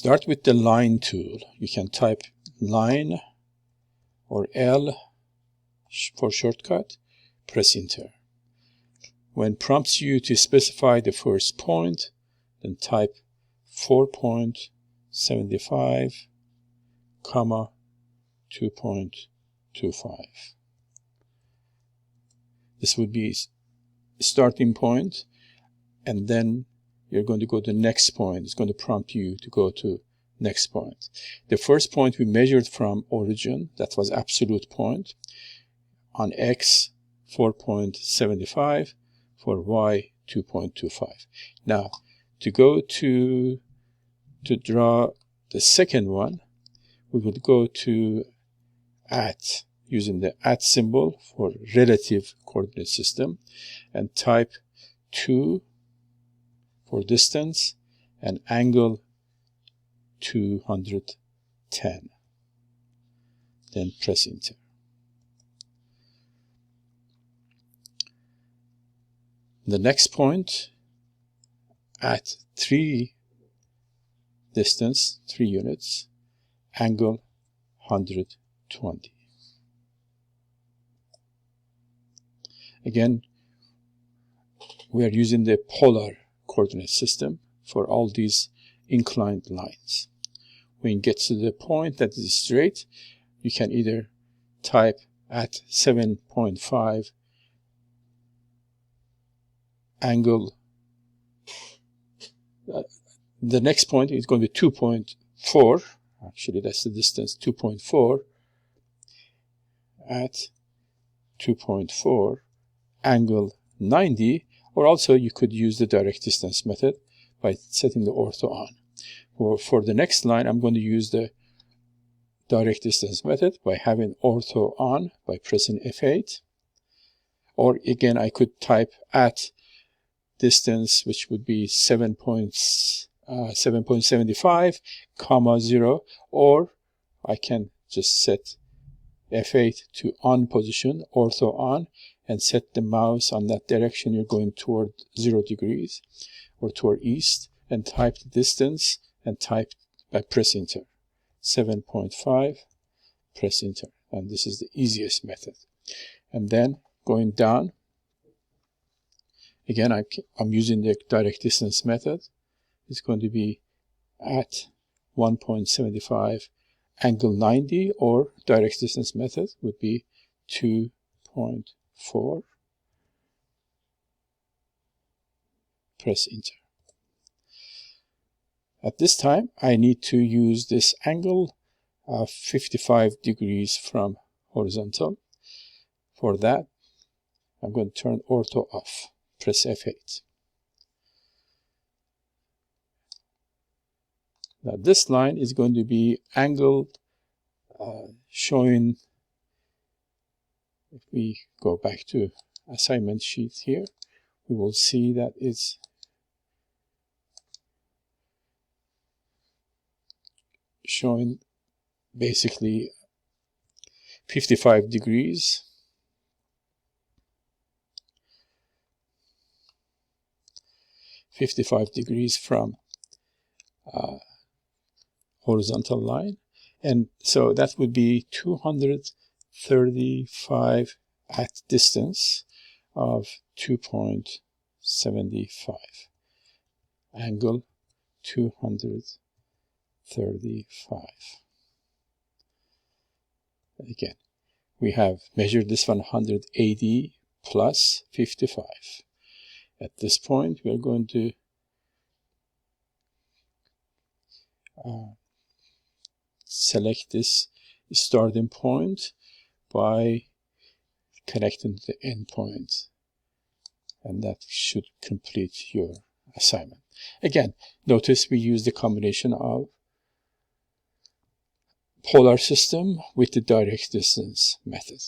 Start with the line tool. You can type line or L for shortcut, press enter. When prompts you to specify the first point, then type 4.75, comma 2.25. This would be starting point, and then you're going to go to the next point. It's going to prompt you to go to next point. The first point we measured from origin, that was absolute point. On X, 4.75. For Y, 2.25. Now, to go to draw the second one, we would go to at, using the at symbol for relative coordinate system, and type 2 for distance and angle 210. Then press enter. The next point at 3 distance, 3 units, angle 120. Again, we are using the polar coordinate system for all these inclined lines. When you get to the point that is straight, you can either type at 7.5 angle. The next point is going to be 2.4. Actually, that's the distance, 2.4 at 2.4 angle 90, or also you could use the direct distance method by setting the ortho on. For the next line, I'm going to use the direct distance method by having ortho on by pressing F8. Or again, I could type at distance, which would be 7.75, comma 0, or I can just set F8 to on position, ortho on, and set the mouse on that direction you're going toward 0 degrees or toward east, and type the distance and type by press enter. 7.5, press enter, and this is the easiest method. And then going down, again, I'm using the direct distance method. It's going to be at 1.75 angle 90, or direct distance method would be 2.4. Press enter. At this time, I need to use this angle of 55 degrees from horizontal. For that, I'm going to turn ortho off. Press F8. Now this line is going to be angled, showing, if we go back to assignment sheet here, we will see that it's showing basically 55 degrees. 55 degrees from horizontal line, and so that would be 235 at distance of 2.75, angle 235. Again, we have measured this 180 plus 55. At this point, we are going to select this starting point by connecting to the end point, and that should complete your assignment. Again, notice we use the combination of polar system with the direct distance method.